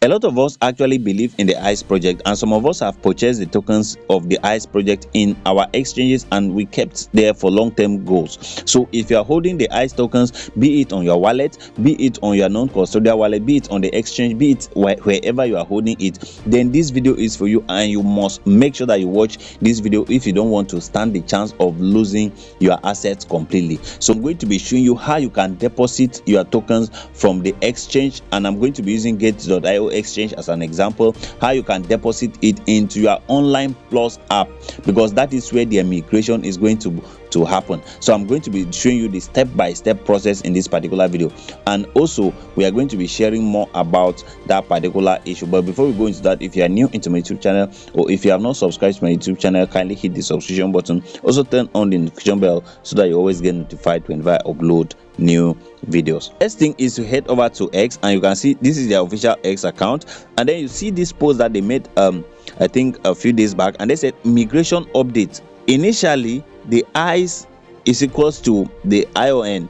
A lot of us actually believe in the ICE project, and some of us have purchased the tokens of the ICE project in our exchanges, and we kept there for long-term goals. So if you are holding the ICE tokens, be it on your wallet, be it on your non-custodial wallet, be it on the exchange, be it wherever you are holding it, then this video is for you, and you must make sure that you watch this video if you don't want to stand the chance of losing your assets completely. So I'm going to be showing you how you can deposit your tokens from the exchange, and I'm going to be using Gate.io exchange as an example, how you can deposit it into your online plus app, because that is where the migration is going to happen. So I'm going to be showing you the step-by-step process in this particular video, and also we are going to be sharing more about that particular issue. But before we go into that, if you are new into my YouTube channel, or if you have not subscribed to my YouTube channel, kindly hit the subscription button. Also turn on the notification bell so that you always get notified whenever I upload new videos. First thing is to head over to X, and you can see this is their official X account, and then you see this post that they made I think a few days back, and they said migration update. Initially the ICE is equals to the ION.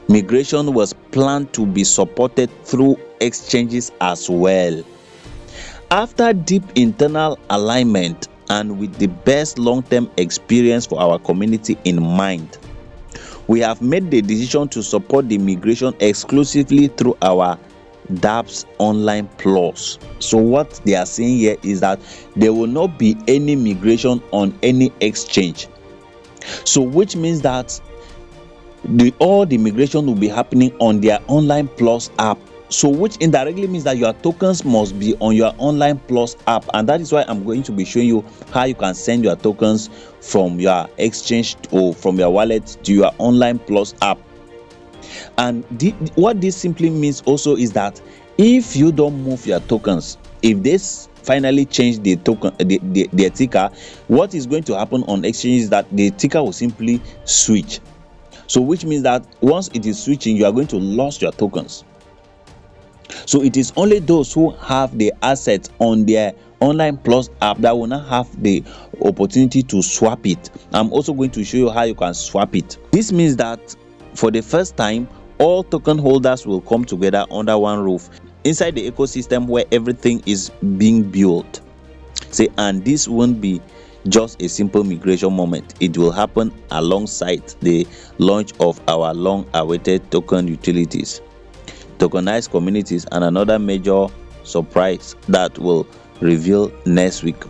Migration was planned to be supported through exchanges as well. After deep internal alignment and with the best long-term experience for our community in mind, we have made the decision to support the migration exclusively through our dApps Online Plus. So what they are saying here is that there will not be any migration on any exchange. So which means that all the migration will be happening on their Online Plus app. So which indirectly means that your tokens must be on your Online Plus app, and that is why I'm going to be showing you how you can send your tokens from your exchange or from your wallet to your Online Plus app. And what this simply means also is that if you don't move your tokens, if this finally change the token, the ticker, what is going to happen on exchange is that the ticker will simply switch. So which means that once it is switching, you are going to lose your tokens. So it is only those who have the assets on their Online Plus app that will not have the opportunity to swap it. I'm also going to show you how you can swap it. This means that for the first time, all token holders will come together under one roof inside the ecosystem where everything is being built. Say, and this won't be just a simple migration moment. It will happen alongside the launch of our long-awaited token utilities, tokenized communities, and another major surprise that will reveal next week.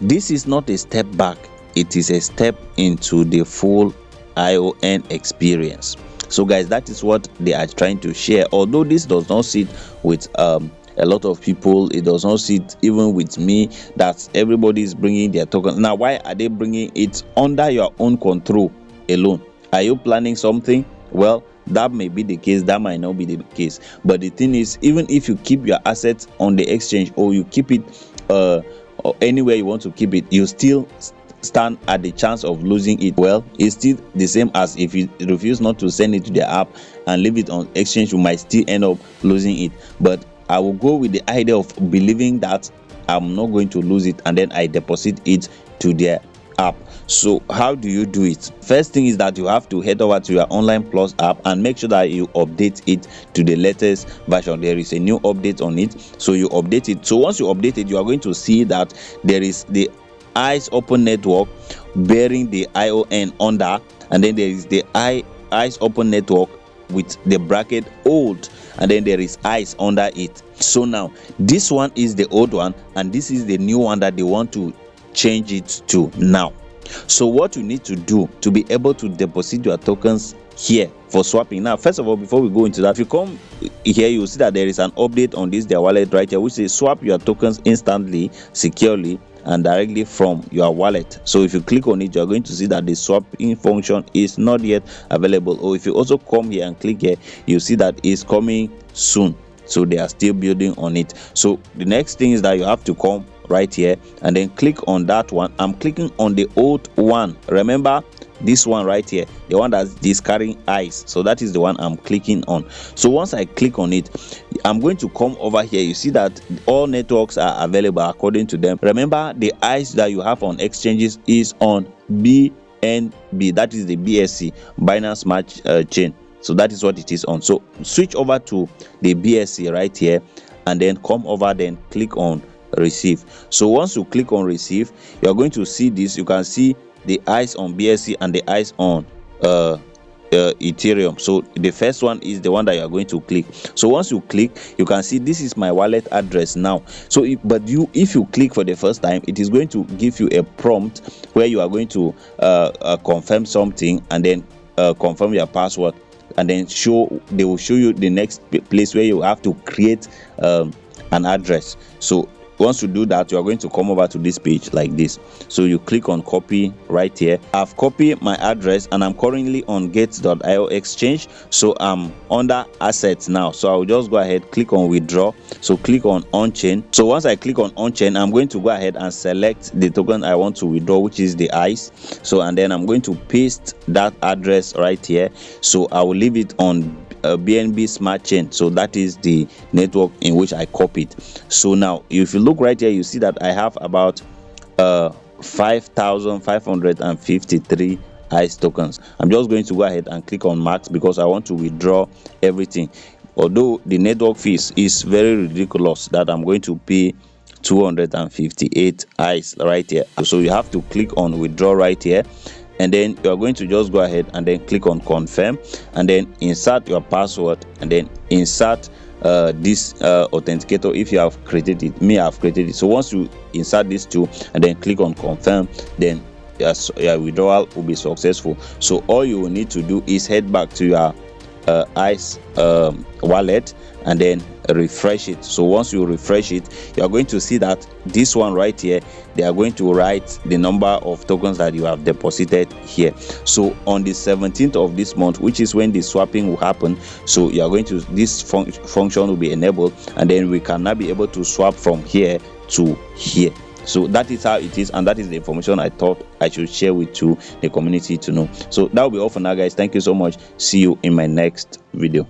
This is not a step back, it is a step into the full ION experience. So guys, that is what they are trying to share. Although this does not sit with a lot of people, it does not sit even with me, that everybody is bringing their token. Now, why are they bringing it under your own control alone? Are you planning something? Well, that may be the case, that might not be the case. But the thing is, even if you keep your assets on the exchange, or you keep it or anywhere you want to keep it, you still stand at the chance of losing it. Well, it's still the same as if you refuse not to send it to the app and leave it on exchange, you might still end up losing it. But I will go with the idea of believing that I'm not going to lose it, and then I deposit it to their app. So how do you do it? First thing is that you have to head over to your Online Plus app and make sure that you update it to the latest version. There is a new update on it, so you update it. So once you update it, you are going to see that there is the ICE Open Network bearing the ION under, and then there is the ICE Open Network with the bracket old, and then there is ICE under it. So now this one is the old one, and this is the new one that they want to change it to now. So what you need to do to be able to deposit your tokens here for swapping. Now, first of all, before we go into that, if you come here, you will see that there is an update on this their wallet right here, which says swap your tokens instantly, securely, and directly from your wallet. So if you click on it, you are going to see that the swapping function is not yet available. Or if you also come here and click here, you see that it's coming soon. So they are still building on it. So the next thing is that you have to come right here and then click on that one. I'm clicking on the old one. Remember this one right here, the one that's discarding ICE. So that is the one I'm clicking on. So once I click on it, I'm going to come over here. You see that all networks are available according to them. Remember, the ICE that you have on exchanges is on BNB, that is the BSC, Binance Smart Chain. So that is what it is on. So switch over to the BSC right here, and then come over, then click on receive. So once you click on receive, you are going to see this. You can see the eyes on BSC and the eyes on Ethereum. So the first one is the one that you are going to click. So once you click, you can see this is my wallet address now. So if you click for the first time, it is going to give you a prompt where you are going to confirm something, and then confirm your password, and then they will show you the next place where you have to create an address. So once you do that, you are going to come over to this page like this. So you click on copy right here. I've copied my address and I'm currently on Gate.io exchange, so I'm under assets now. So I'll just go ahead, click on withdraw. So click on on chain. So once I click on chain, I'm going to go ahead and select the token I want to withdraw, which is the ICE. So and then I'm going to paste that address right here. So I will leave it on BNB smart chain. So that is the network in which I copied. So now if you look right here, you see that I have about 5,553 ICE tokens. I'm just going to go ahead and click on max because I want to withdraw everything, although the network fees is very ridiculous that I'm going to pay 258 ICE right here. So you have to click on withdraw right here, and then you are going to just go ahead and then click on confirm, and then insert your password, and then insert this authenticator if you have created it. I've created it. So once you insert these two and then click on confirm, then your withdrawal will be successful. So all you will need to do is head back to your ICE wallet and then refresh it. So once you refresh it, you are going to see that this one right here, they are going to write the number of tokens that you have deposited here. So on the 17th of this month, which is when the swapping will happen, so you are going to, this function will be enabled, and then we can now be able to swap from here to here. So that is how it is, and that is the information I thought I should share with you, the community, to know. So that will be all for now, guys. Thank you so much. See you in my next video.